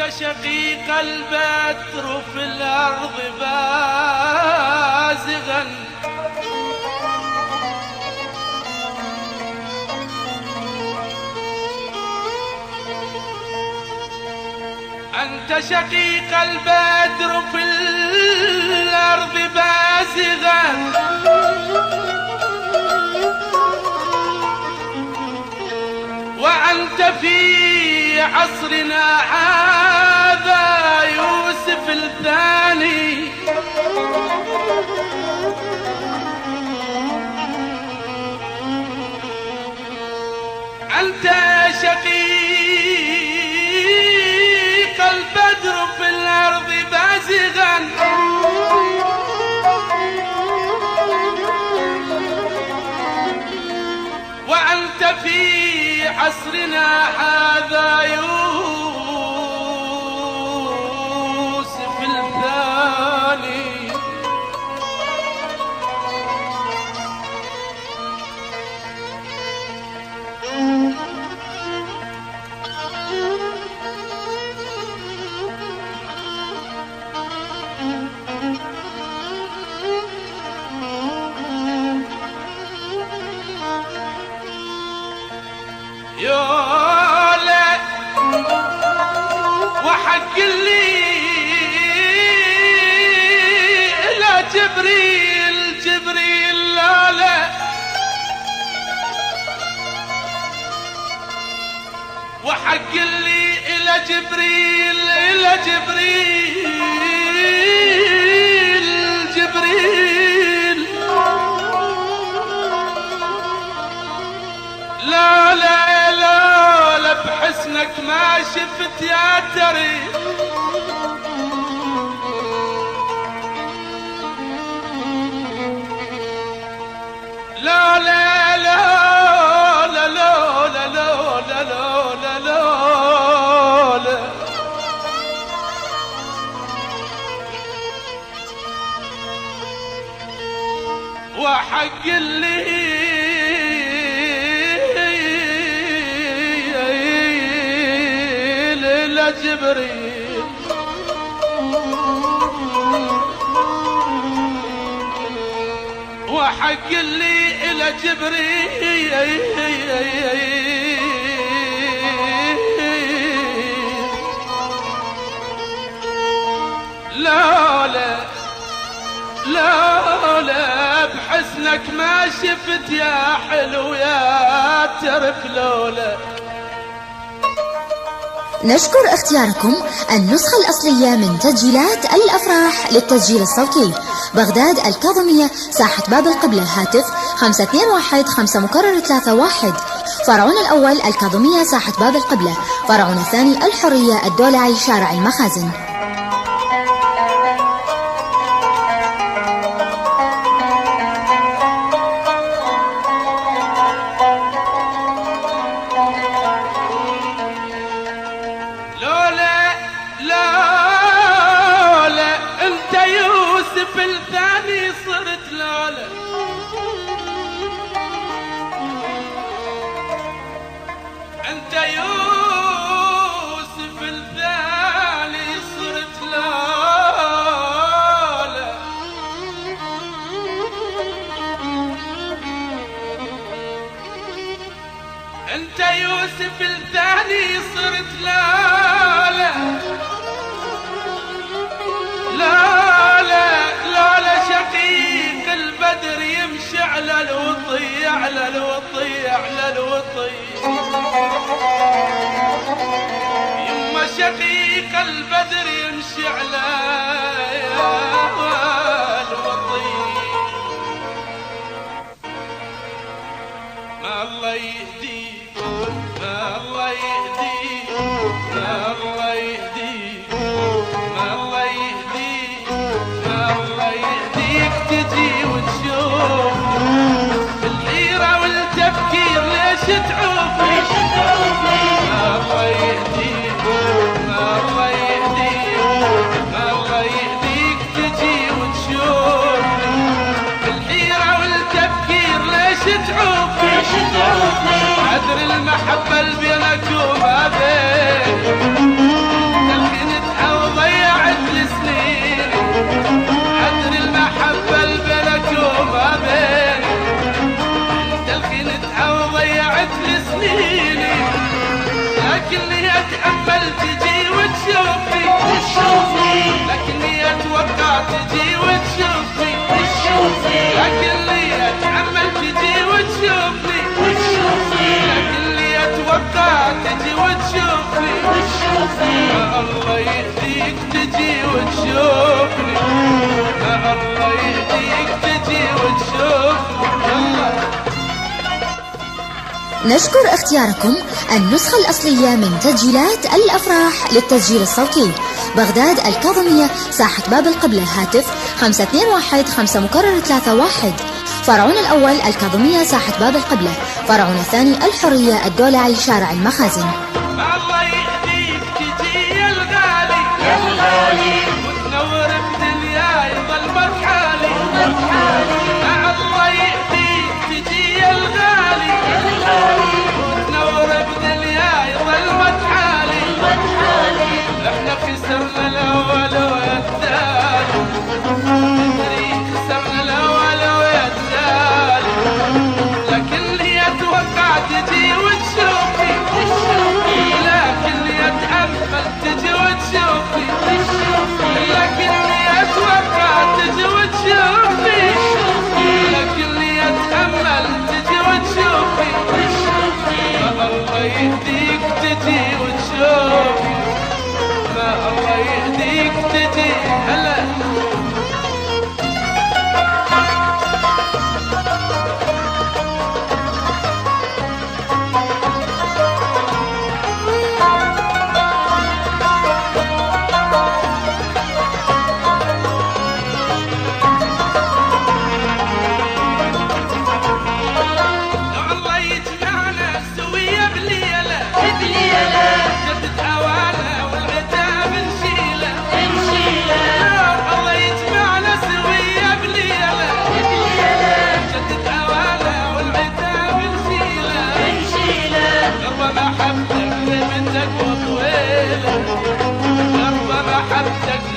شقيق البدر في الأرض بازغا، أنت شقيق البدر في الأرض بازغا، وأنت في عصرنا هذا يوسف الثاني، أنت شقيق البدر في الأرض بازغا، وأنت في عصرنا هذا يوسف الثاني. يولا وحق اللي إلى جبريل جبريل لا وحق اللي إلى جبريل إلى جبريل جبريل لا بحسنك ما شفت يا تري، لا لا لا لا لا لا لا لا لا لا لا وحق اللي جبريل وحق اللي إلى جبريل لا لا لا لا بحسنك ما شفت يا حلو يا ترك لولا. نشكر اختياركم النسخة الأصلية من تسجيلات الأفراح للتسجيل الصوتي، بغداد الكاظمية، ساحة باب القبلة، هاتف 521-5-31. فرعون الأول الكاظمية، ساحة باب القبلة. فرعون الثاني الحرية، الدولعي، شارع المخازن. الثاني صرت لالا، أنت يوسف الثاني صرت لالا، أنت يوسف الثاني صرت لالا، شقيق البدر يمشي على الوطي على الوطي على الوطي، يما شقيق البدر يمشي على الوطي، ما الله يهديك ما الله يهديك ما الله يهديك ما الله يهديك ما الله يهديك تجي وتشوف الحيرة والتفكير ليش تعوفني ما الله يهديك ما الله يهديك ما الله يهديك تجي وتشوف الحيرة والتفكير ليش تعوفني عذر المحبة اللي بينك وما بين نشكر اختياركم النسخة الأصلية من تسجيلات الأفراح للتسجيل الصوتي. بغداد الكاظمية، ساحة باب القبلة، هاتف 521-531. فرعون الأول الكاظمية، ساحة باب القبلة. فرعون الثاني الحرية، الدولعي، شارع المخازن. الله يهديك تجي يا الغالي يا الغالي، وتنور بدنياي ظلمت حالي الله يهديك تجي يا الغالي يا الغالي، وتنور بدنياي ظلمت حالي احنا خسرنا الاول والثاني، ندري خسرنا الاول والثاني، لكن هي اتوقع تجي وتشوفي لكني اتأمل تجي وتشوفي لكني اتوقع تجي وتشوفي لكني اتأمل تجي وتشوفي الله يهديك تجي وتشوفي الله يهديك تجي هلا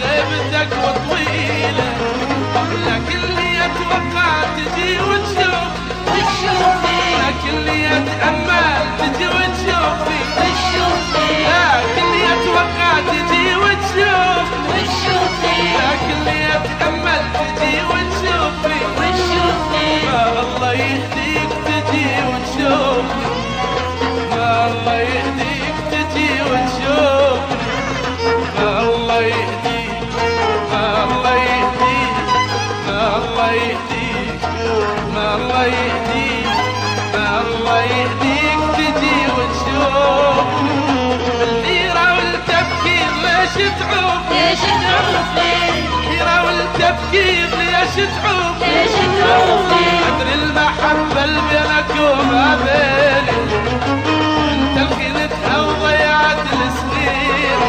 غيبتك وطويلة، لكني اتوقع تجي وتشوفي لكني اتأمل تجي وتشوفي لكني اتوقع تجي وتشوفي لكني اتأمل تجي وتشوفي الله يهديك تجي وتشوفي الله يهديك تجي وتشوفي الله يهديك الله يهديك الله يهديك الله يهديك الله يهديك تجي وتشوف الحيرة والتفكير ليش تعوفي الحيرة والتفكير ليش تعوفي أدري المحبة اللي بينك وما بيني انت الخنتها وضيعت السنين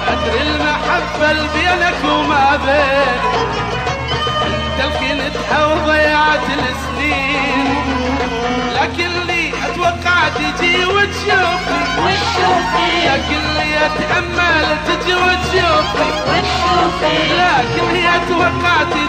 أدري المحبة اللي بينك وما بيني انت الخنتها وضيعت السنين لكني اتوقع تجي وتشوفي لكني اتأمل تجي وتشوفي لكني اتوقع تجي